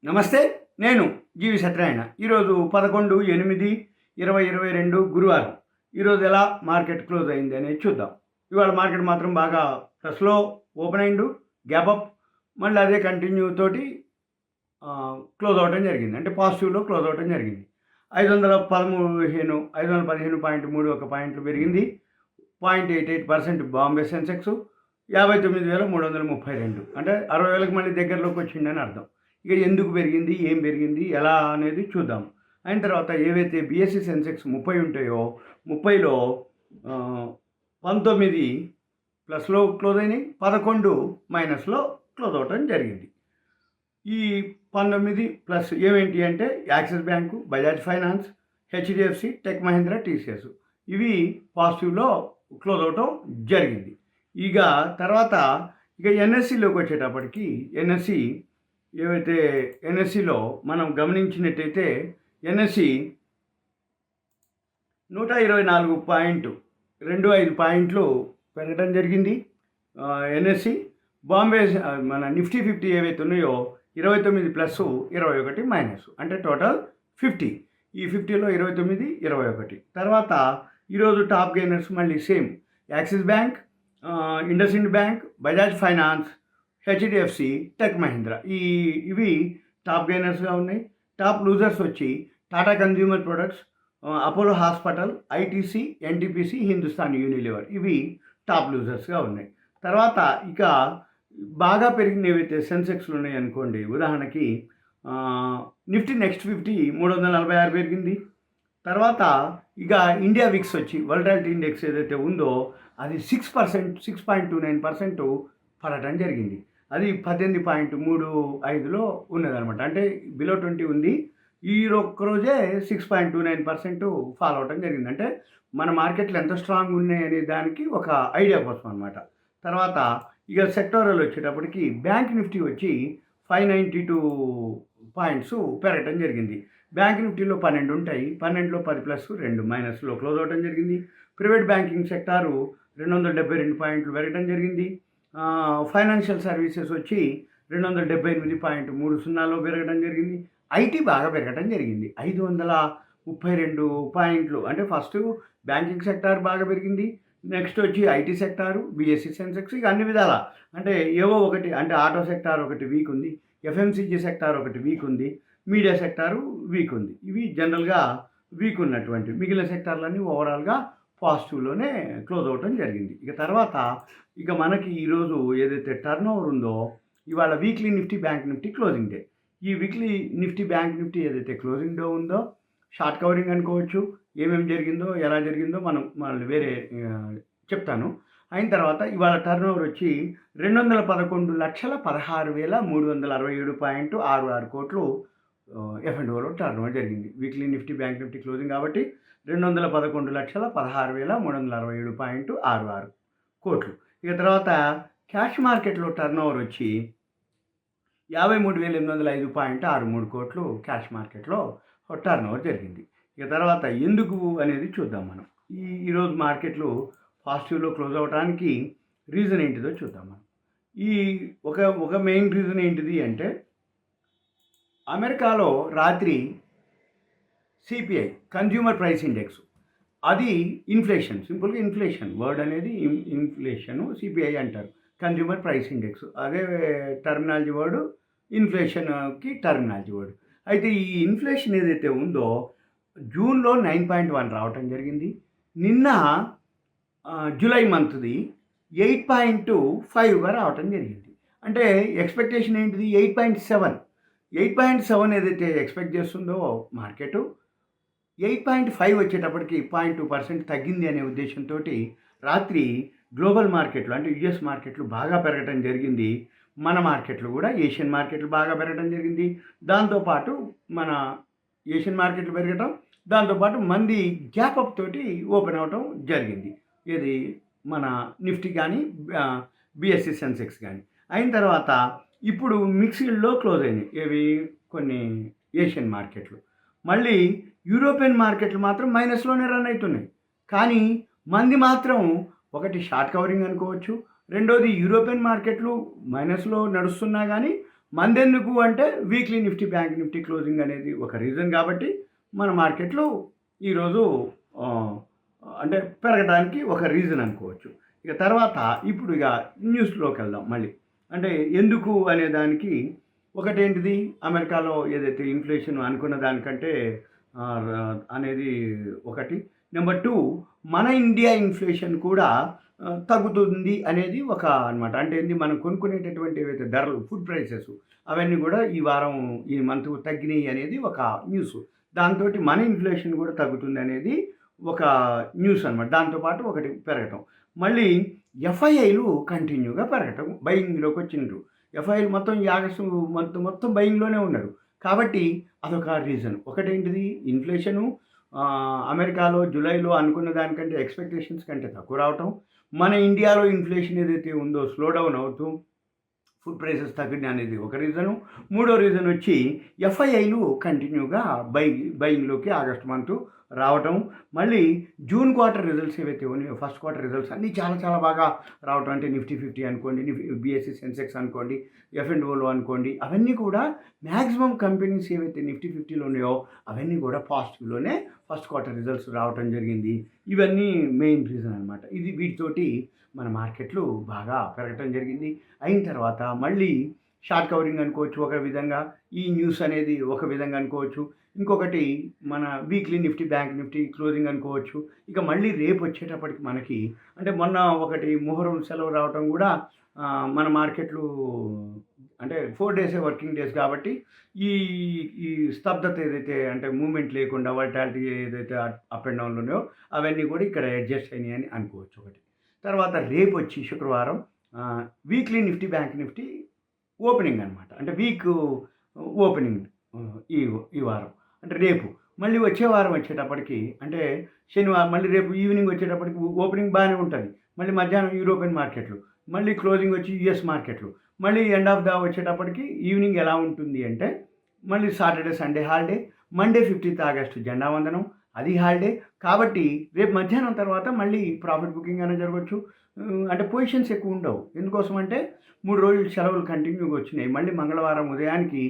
నమస్తే. నేను జీవి సత్యనారాయణ. ఈరోజు 11/8/2022 గురువారం. ఈరోజు ఎలా మార్కెట్ క్లోజ్ అయింది అనేది చూద్దాం. ఇవాళ మార్కెట్ మాత్రం బాగా ప్లస్లో ఓపెన్ అయిండు, గ్యాప్ అప్, మళ్ళీ అదే కంటిన్యూ తోటి క్లోజ్ అవ్వడం జరిగింది. అంటే పాజిటివ్లో క్లోజ్ అవ్వడం జరిగింది. 515.31 పాయింట్లు పెరిగింది. 0.88% బాంబే సెన్సెక్స్, 59,332, అంటే 60,000కి మళ్ళీ దగ్గరలోకి వచ్చిందని అర్థం. ఇక ఎందుకు పెరిగింది, ఏం పెరిగింది, ఎలా అనేది చూద్దాం. అయిన తర్వాత ఏవైతే బిఎస్సి సెన్సెక్స్ 30 ఉంటాయో 30లో 19 ప్లస్లో క్లోజ్ అయినాయి, 11 మైనస్లో క్లోజ్ అవ్వటం జరిగింది. ఈ 19 ప్లస్ ఏమేంటి అంటే axis bank, Bajaj finance, HDFC, tech Mahindra, TCS ఇవి పాజిటివ్లో క్లోజ్ అవటం జరిగింది. ఇక తర్వాత ఎన్ఎస్సిలోకి వచ్చేటప్పటికి ఎన్ఎస్సిలో మనం గమనించినట్టయితే ఎన్ఎస్సి 124.25 పాయింట్లు పెరగడం జరిగింది. ఎన్ఎస్సి బాంబే మన నిఫ్టీ 50 ఏవైతే ఉన్నాయో 29 ప్లస్ 21 మైనస్, అంటే టోటల్ 50. ఈ 50లో 29, 21. తర్వాత ఈరోజు టాప్ గెయినర్స్ మళ్ళీ same axis bank, IndusInd bank, Bajaj finance, HDFC, tech Mahindra ఇవి టాప్ గెయినర్స్గా ఉన్నాయి. టాప్ లూజర్స్ వచ్చి Tata consumer products, Apollo hospital, ITC, NTPC, Hindustan Unilever ఇవి టాప్ లూజర్స్గా ఉన్నాయి. తర్వాత ఇక బాగా పెరిగిన ఏవైతే సెన్సెక్స్లు ఉన్నాయి అనుకోండి, ఉదాహరణకి నిఫ్టీ నెక్స్ట్ 50 346 పెరిగింది. తర్వాత ఇక ఇండియా విక్స్ వచ్చి వోలటాలిటీ ఇండెక్స్ ఏదైతే ఉందో అది 6.29% పడటం జరిగింది. అది 18.35లో ఉన్నదనమాట, అంటే బిలో 20 ఉంది. ఈ ఒక్కరోజే 6.29% ఫాలో అవటం జరిగింది. అంటే మన మార్కెట్లు ఎంత స్ట్రాంగ్ ఉన్నాయి అనే దానికి ఒక ఐడియా కోసం అనమాట. తర్వాత ఇక సెక్టోరల్ వచ్చేటప్పటికి బ్యాంక్ నిఫ్టీ వచ్చి 592 పాయింట్స్ పెరగటం జరిగింది. బ్యాంక్ నిఫ్టీలో 12 ఉంటాయి, 12లో 10 ప్లస్ 2 మైనస్లో క్లోజ్ అవ్వడం జరిగింది. ప్రైవేట్ బ్యాంకింగ్ సెక్టారు 272 పాయింట్లు పెరగడం జరిగింది. ఫైనాన్షియల్ సర్వీసెస్ వచ్చి 278.30లో పెరగడం జరిగింది. ఐటీ బాగా పెరగడం జరిగింది, 532 పాయింట్లు. అంటే ఫస్ట్ బ్యాంకింగ్ సెక్టార్ బాగా పెరిగింది, నెక్స్ట్ వచ్చి ఐటీ సెక్టారు, బిఎస్సి సెన్సెక్స్, ఇక అన్ని విధాల అంటే ఏవో ఒకటి, అంటే ఆటో సెక్టార్ ఒకటి వీక్ ఉంది, ఎఫ్ఎంసీజీ సెక్టార్ ఒకటి వీక్ ఉంది, మీడియా సెక్టారు వీక్ ఉంది. ఇవి జనరల్గా వీక్ ఉన్నటువంటి మిగిలిన సెక్టార్లన్నీ ఓవరాల్గా పాజిటివ్లోనే క్లోజ్ అవ్వటం జరిగింది. ఇక తర్వాత ఇక మనకి ఈరోజు ఏదైతే టర్న్ ఓవర్ ఉందో, ఇవాళ weekly Nifty, bank Nifty closing day. ఈ వీక్లీ నిఫ్టీ, బ్యాంక్ నిఫ్టీ ఏదైతే క్లోజింగ్ డే ఉందో షార్ట్ కవరింగ్ అనుకోవచ్చు. ఏమేమి జరిగిందో, ఎలా జరిగిందో మనం మళ్ళీ వేరే చెప్తాను. అయిన తర్వాత ఇవాళ టర్న్ ఓవర్ వచ్చి 211,16,367.66 కోట్లు F&Oలో టర్న్ ఓవర్ జరిగింది. Weekly Nifty, bank Nifty closing కాబట్టి 211,16,367.66 కోట్లు. ఇక తర్వాత క్యాష్ మార్కెట్లో టర్న్ ఓవర్ వచ్చి 53,805.63 కోట్లు క్యాష్ మార్కెట్లో టర్న్ ఓవర్ జరిగింది. ఇక తర్వాత ఎందుకు అనేది చూద్దాం మనం. ఈరోజు మార్కెట్లు పాజిటివ్లో క్లోజ్ అవ్వడానికి రీజన్ ఏంటిదో చూద్దాం మనం. ఒక మెయిన్ రీజన్ ఏంటిది అంటే, అమెరికాలో రాత్రి సిపిఐ కన్జ్యూమర్ ప్రైస్ ఇండెక్స్, అది ఇన్ఫ్లేషన్, సింపుల్గా ఇన్ఫ్లేషన్ వర్డ్ అనేది ఇన్ఫ్లేషను, సిపిఐ అంటారు, కన్జ్యూమర్ ప్రైస్ ఇండెక్స్, అదే టర్మినాలజీ వర్డు, ఇన్ఫ్లేషన్కి టర్మినాలజీ వర్డ్. అయితే ఈ ఇన్ఫ్లేషన్ ఏదైతే ఉందో జూన్లో 9.1 రావటం జరిగింది. నిన్న జూలై మంత్ది 8.5గా రావటం జరిగింది. అంటే ఎక్స్పెక్టేషన్ ఏంటిది 8.7 ఏదైతే ఎక్స్పెక్ట్ చేస్తుందో మార్కెటు, 8.5 వచ్చేటప్పటికి 0.2% తగ్గింది అనే ఉద్దేశంతో రాత్రి గ్లోబల్ మార్కెట్లు అంటే యుఎస్ మార్కెట్లు బాగా పెరగటం జరిగింది. మన మార్కెట్లు కూడా, ఏషియన్ మార్కెట్లు బాగా పెరగడం జరిగింది. దాంతోపాటు మన ఏషియన్ మార్కెట్లు పెరగటం, దాంతోపాటు మంది గ్యాప్ అప్ తోటి ఓపెన్ అవటం జరిగింది. ఇది మన నిఫ్టీ కానీ, బిఎస్సి సెన్సెక్స్ కానీ. అయిన తర్వాత ఇప్పుడు మిక్స్డ్లో క్లోజ్ అయినాయి ఏవి, కొన్ని ఏషియన్ మార్కెట్లు. మళ్ళీ యూరోపియన్ మార్కెట్లు మాత్రం మైనస్లోనే రన్ అవుతున్నాయి. కానీ మంది మాత్రం ఒకటి షార్ట్ కవరింగ్ అనుకోవచ్చు, రెండోది యూరోపియన్ మార్కెట్లు మైనస్లో నడుస్తున్నా కానీ మందెందుకు అంటే weekly Nifty bank Nifty closing అనేది ఒక రీజన్ కాబట్టి మన మార్కెట్లో ఈరోజు అంటే పెరగడానికి ఒక రీజన్ అనుకోవచ్చు. ఇక తర్వాత ఇప్పుడు ఇక న్యూస్లోకి వెళ్దాం మళ్ళీ. అంటే ఎందుకు అనే దానికి ఒకటేంటిది, అమెరికాలో ఏదైతే ఇన్ఫ్లేషన్ అనుకున్న దానికంటే అనేది ఒకటి. నెంబర్ 2, మన ఇండియా ఇన్ఫ్లేషన్ కూడా తగ్గుతుంది అనేది ఒక అనమాట. అంటే ఏంది, మనం కొనుక్కునేటటువంటి ఏవైతే ధరలు, ఫుడ్ ప్రైసెస్ అవన్నీ కూడా ఈ వారం ఈ మంత్ తగ్గినాయి అనేది ఒక న్యూస్. దాంతో మన ఇన్ఫ్లేషన్ కూడా తగ్గుతుంది అనేది ఒక న్యూస్ అనమాట. దాంతోపాటు ఒకటి పెరగటం, మళ్ళీ ఎఫ్ఐఐలు కంటిన్యూగా పెరగటం, బయింగ్లోకి వచ్చిండ్రు. ఎఫ్ఐఐలు మొత్తం ఈ ఆగస్టు మొత్తం బయింగ్లోనే ఉన్నారు. కాబట్టి అదొక రీజన్. ఒకటేంటిది, ఇన్ఫ్లేషను అమెరికాలో జూలైలో అనుకున్న దానికంటే ఎక్స్పెక్టేషన్స్ కంటే తక్కువ రావటం, మన ఇండియాలో ఇన్ఫ్లేషన్ ఏదైతే ఉందో స్లో డౌన్ అవుతూ ఫుడ్ ప్రైసెస్ తగ్గడం అనేది ఒక రీజను. మూడో రీజన్ వచ్చి ఎఫ్ఐఐలు కంటిన్యూగా బయింగ్లోకి ఆగస్ట్ మంత్ రావటం, మళ్ళీ జూన్ క్వార్టర్ రిజల్ట్స్ ఏవైతే ఉన్నాయో ఫస్ట్ క్వార్టర్ రిజల్ట్స్ అన్నీ చాలా చాలా బాగా రావటం. అంటే నిఫ్టీ 50 అనుకోండి, బిఎస్సి సెన్సెక్స్ అనుకోండి, F&Oలో అనుకోండి, అవన్నీ కూడా మ్యాక్సిమం కంపెనీస్ ఏవైతే నిఫ్టీ 50లో ఉన్నాయో అవన్నీ కూడా పాజిటివ్లోనే ఫస్ట్ క్వార్టర్ రిజల్ట్స్ రావటం జరిగింది. ఇవన్నీ మెయిన్ రీజన్ అనమాట. ఇది వీటితోటి మన మార్కెట్లు బాగా పెరగటం జరిగింది. అయిన తర్వాత మళ్ళీ షార్ట్ కవరింగ్ అనుకోవచ్చు ఒక విధంగా, ఈ న్యూస్ అనేది ఒక విధంగా అనుకోవచ్చు. ఇంకొకటి మన weekly Nifty bank Nifty closing అనుకోవచ్చు. ఇక మళ్ళీ రేపు వచ్చేటప్పటికి మనకి అంటే మొన్న ఒకటి మొహరం సెలవు రావటం కూడా మన మార్కెట్లు అంటే 4 డేసే వర్కింగ్ డేస్ కాబట్టి ఈ ఈ స్తబ్దత ఏదైతే అంటే మూమెంట్ లేకుండా వాలిటాలిటీ ఏదైతే అప్ అండ్ డౌన్లు ఉన్నాయో అవన్నీ కూడా ఇక్కడ అడ్జస్ట్ అయినాయి అని అనుకోవచ్చు ఒకటి. తర్వాత రేపు వచ్చి శుక్రవారం weekly Nifty bank Nifty opening అనమాట. అంటే వీక్ ఓపెనింగ్ ఈ ఈ వారం అంటే రేపు. మళ్ళీ వచ్చే వారం వచ్చేటప్పటికి అంటే శనివారం, మళ్ళీ రేపు ఈవినింగ్ వచ్చేటప్పటికి ఓపెనింగ్ బాగానే ఉంటుంది. మళ్ళీ మధ్యాహ్నం యూరోపియన్ మార్కెట్లు, మళ్ళీ క్లోజింగ్ వచ్చి యుఎస్ మార్కెట్లు, మళ్ళీ ఎండ్ ఆఫ్ ద వచ్చేటప్పటికి ఈవినింగ్ ఎలా ఉంటుంది అంటే మళ్ళీ Saturday Sunday holiday, Monday 15th August జెండా వందనం అది హాలిడే. కాబట్టి రేపు మధ్యాహ్నం తర్వాత మళ్ళీ ప్రాఫిట్ బుకింగ్ అనేది జరగవచ్చు. అంటే పొజిషన్స్ ఎక్కువ ఉండవు. ఎందుకోసం అంటే 3 రోజులు సెలవులు కంటిన్యూగా వచ్చినాయి. మళ్ళీ మంగళవారం ఉదయానికి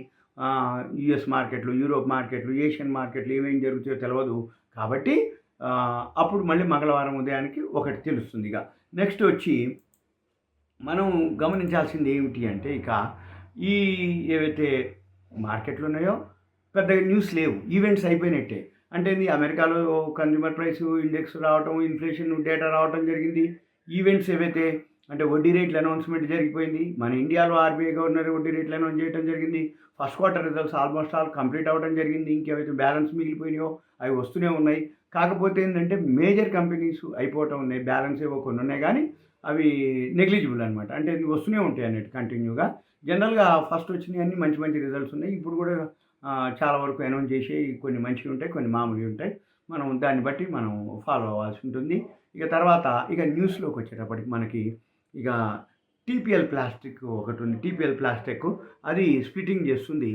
యుఎస్ మార్కెట్లు, యూరోప్ మార్కెట్లు, ఏషియన్ మార్కెట్లు ఏమేమి జరుగుతాయో తెలియదు. కాబట్టి అప్పుడు మళ్ళీ మంగళవారం ఉదయానికి ఒకటి తెలుస్తుంది. ఇక నెక్స్ట్ వచ్చి మనం గమనించాల్సింది ఏమిటి అంటే ఇక ఈ ఏవైతే మార్కెట్లు ఉన్నాయో పెద్దగా న్యూస్ లేవు, ఈవెంట్స్ అయిపోయినట్టే. అంటే అమెరికాలో కన్జ్యూమర్ ప్రైస్ ఇండెక్స్ రావటం, ఇన్ఫ్లేషన్ డేటా రావటం జరిగింది. ఈవెంట్స్ ఏవైతే అంటే వడ్డీ రేట్ల అనౌన్స్మెంట్ జరిగిపోయింది. మన ఇండియాలో ఆర్బీఐ గవర్నర్ వడ్డీ రేట్లు అనౌన్స్ చేయడం జరిగింది. First quarter results almost all complete అవ్వడం జరిగింది. ఇంకేవైతే బ్యాలెన్స్ మిగిలిపోయినాయో అవి వస్తూనే ఉన్నాయి. కాకపోతే ఏంటంటే మేజర్ కంపెనీస్ అయిపోవటం ఉన్నాయి, బ్యాలెన్స్ ఏవో కొన్ని ఉన్నాయి కానీ అవి నెగ్లిజిబుల్ అనమాట. అంటే ఇవి వస్తూనే ఉంటాయి అన్నట్టు కంటిన్యూగా. జనరల్గా ఫస్ట్ వచ్చినాయి అన్నీ మంచి మంచి రిజల్ట్స్ ఉన్నాయి. ఇప్పుడు కూడా చాలా వరకు అనౌన్స్ చేసి కొన్ని మంచివి ఉంటాయి, కొన్ని మామూలుగా ఉంటాయి. మనం దాన్ని బట్టి మనం ఫాలో అవ్వాల్సి ఉంటుంది. ఇక తర్వాత ఇక న్యూస్లోకి వచ్చేటప్పటికి మనకి ఇక టీపీఎల్ ప్లాస్టిక్ ఒకటి ఉంది. టీపీఎల్ ప్లాస్టిక్ అది స్ప్లిట్టింగ్ చేస్తుంది,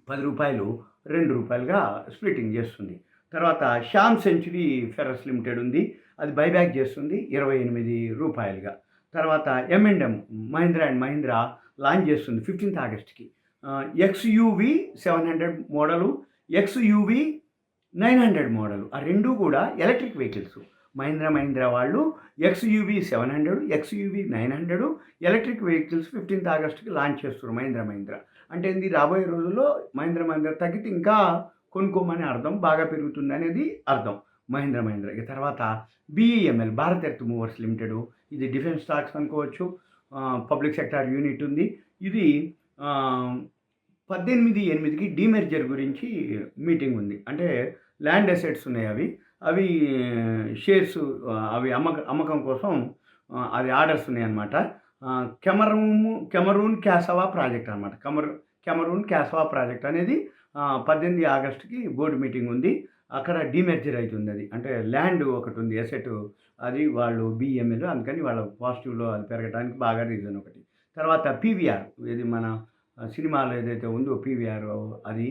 ₹10 ₹2గా స్ప్లిట్టింగ్ చేస్తుంది. తర్వాత శ్యామ్ సెంచురీ ఫెర్రస్ లిమిటెడ్ ఉంది, అది బైబ్యాక్ చేస్తుంది ₹28గా. తర్వాత M&M Mahindra and Mahindra launch చేస్తుంది 15th ఆగస్ట్కి XUV 700 model, XUV 900 model. ఆ రెండు కూడా ఎలక్ట్రిక్ వెహికల్స్. మహీంద్రా వాళ్ళు XUV 700, XUV 900 electric vehicles 15th ఆగస్ట్కి లాంచ్ చేస్తారు మహీంద్రా. అంటే ఇది రాబోయే రోజుల్లో మహీంద్రా తగ్గితే ఇంకా కొనుక్కోమని అర్థం, బాగా పెరుగుతుంది అనేది అర్థం మహీంద్రా. ఇక తర్వాత BEML Bharat earth movers limited, ఇది డిఫెన్స్ స్టాక్స్ అనుకోవచ్చు, పబ్లిక్ సెక్టార్ యూనిట్ ఉంది. ఇది 18/8కి డీమెర్జర్ గురించి మీటింగ్ ఉంది. అంటే ల్యాండ్ అసెట్స్ ఉన్నాయి, అవి షేర్స్ అవి అమ్మకం కోసం అది ఆర్డర్స్ ఉన్నాయన్నమాట. కెమరూన్ క్యాసవా ప్రాజెక్ట్ అనమాట. కెమరూన్ క్యాసవా ప్రాజెక్ట్ అనేది 18 ఆగస్టుకి బోర్డు మీటింగ్ ఉంది. అక్కడ డీమెర్జర్ అవుతుంది. అది అంటే ల్యాండ్ ఒకటి ఉంది, అసెట్, అది వాళ్ళు BEML, అందుకని వాళ్ళ పాజిటివ్లో అది పెరగడానికి బాగా రీజన్ ఒకటి. తర్వాత PVR, ఇది మన సినిమాలో ఏదైతే ఉందో PVR, అది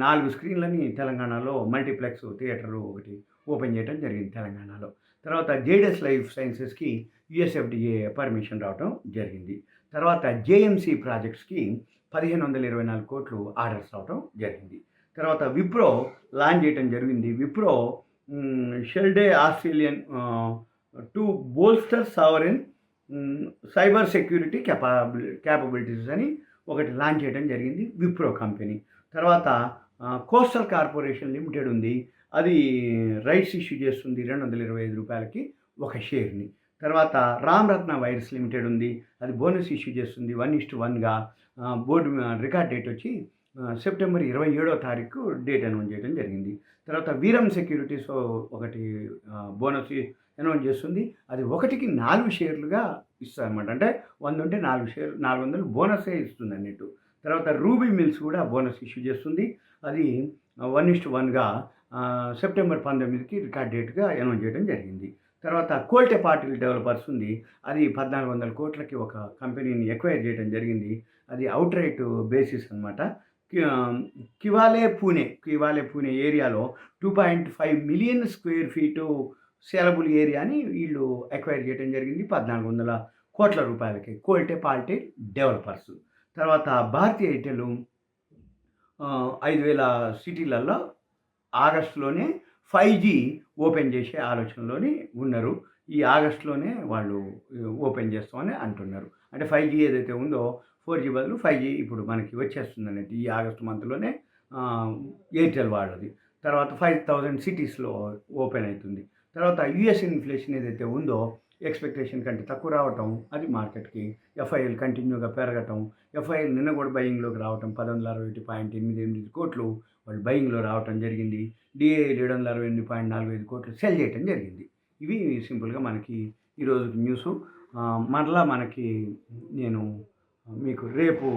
4 స్క్రీన్లని తెలంగాణలో మల్టీప్లెక్స్ థియేటర్ ఒకటి ఓపెన్ చేయడం జరిగింది తెలంగాణలో. తర్వాత జేడస్ లైఫ్ సైన్సెస్కి యుఎస్ఎఫ్డిఏ పర్మిషన్ రావడం జరిగింది. తర్వాత జేఎంసీ ప్రాజెక్ట్స్కి 1524 కోట్లు ఆర్డర్స్ రావడం జరిగింది. తర్వాత విప్రో లాంచ్ చేయడం జరిగింది. Wipro Shelde Australian to bolster sovereign cyber security capabilities అని ఒకటి లాంచ్ చేయడం జరిగింది విప్రో కంపెనీ. తర్వాత కోస్టల్ కార్పొరేషన్ లిమిటెడ్ ఉంది, అది రైట్స్ ఇష్యూ చేస్తుంది 225 రూపాయలకి ఒక షేర్ని. తర్వాత రామరత్న వైర్స్ లిమిటెడ్ ఉంది, అది బోనస్ ఇష్యూ చేస్తుంది 1:1గా. బోర్డు రికార్డ్ డేట్ వచ్చి సెప్టెంబర్ 27వ తారీఖు డేట్ అనౌన్స్ చేయడం జరిగింది. తర్వాత వీరం సెక్యూరిటీస్ ఒకటి బోనస్ అనౌన్స్ చేస్తుంది, అది 1కి 4 షేర్లుగా ఇస్తుంది అనమాట. అంటే 100 ఉంటే 400 బోనసే ఇస్తుంది అన్నట్టు. తర్వాత రూబీ మిల్స్ కూడా బోనస్ ఇష్యూ చేస్తుంది, అది 1:1గా సెప్టెంబర్ 19కి రికార్డ్ డేట్గా అనౌన్స్ చేయడం జరిగింది. తర్వాత కోల్టే పాటిల్ డెవలపర్స్ ఉంది, అది 1400 కోట్లకి ఒక కంపెనీని ఎక్వైర్ చేయడం జరిగింది, అది అవుట్ రైట్ బేసిస్ అనమాట. కివాలే పూణే ఏరియాలో 2.5 మిలియన్ స్క్వేర్ ఫీటు సేలబుల్ ఏరియాని వీళ్ళు ఎక్వైర్ చేయడం జరిగింది 1400 కోట్ల రూపాయలకి, కోల్టే పాటిల్ డెవలపర్స్. తర్వాత భారతీయ ఎయిర్టెల్ 5000 సిటీలలో ఆగస్టులోనే 5G ఓపెన్ చేసే ఆలోచనలోని ఉన్నారు. ఈ ఆగస్టులోనే వాళ్ళు ఓపెన్ చేస్తామని అంటున్నారు. అంటే 5G ఏదైతే ఉందో 4G బదులు 5G ఇప్పుడు మనకి వచ్చేస్తుంది అన్నట్టు ఈ ఆగస్టు మంత్లోనే ఎయిర్టెల్ వాళ్ళది. తర్వాత 5000 సిటీస్లో ఓపెన్ అవుతుంది. తర్వాత యుఎస్ ఇన్ఫ్లేషన్ ఏదైతే ఉందో ఎక్స్పెక్టేషన్ కంటే తక్కువ రావటం, అది మార్కెట్కి ఎఫ్ఐఎల్ కంటిన్యూగా పెరగటం. ఎఫ్ఐఎల్ నిన్న కూడా బయింగ్లోకి రావటం 1161.88 కోట్లు వాళ్ళు బయింగ్లో రావటం జరిగింది. డిఏ 768.45 కోట్లు సెల్ చేయటం జరిగింది. ఇవి సింపుల్గా మనకి ఈరోజు న్యూసు. మరలా నేను రేపు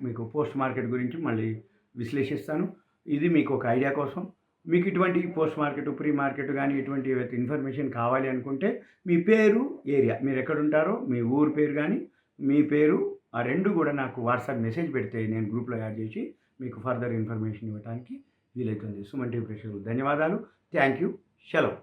మీకు పోస్ట్ మార్కెట్ గురించి మళ్ళీ విశ్లేషిస్తాను. ఇది మీకు ఒక ఐడియా కోసం. మీకు ఇటువంటి పోస్ట్ మార్కెట్, ప్రీ మార్కెట్ కానీ ఇటువంటి ఇన్ఫర్మేషన్ కావాలి అనుకుంటే మీ పేరు, ఏరియా, మీరు ఎక్కడుంటారో మీ ఊరు పేరు కానీ మీ పేరు, ఆ రెండు కూడా నాకు వాట్సాప్ మెసేజ్ పెడితే నేను గ్రూప్లో యాడ్ చేసి మీకు ఫర్దర్ ఇన్ఫర్మేషన్ ఇవ్వడానికి వీలవుతుంది. సుమన్ టీవీ ప్రేక్షకులకు ధన్యవాదాలు. Thank you. సెలవు.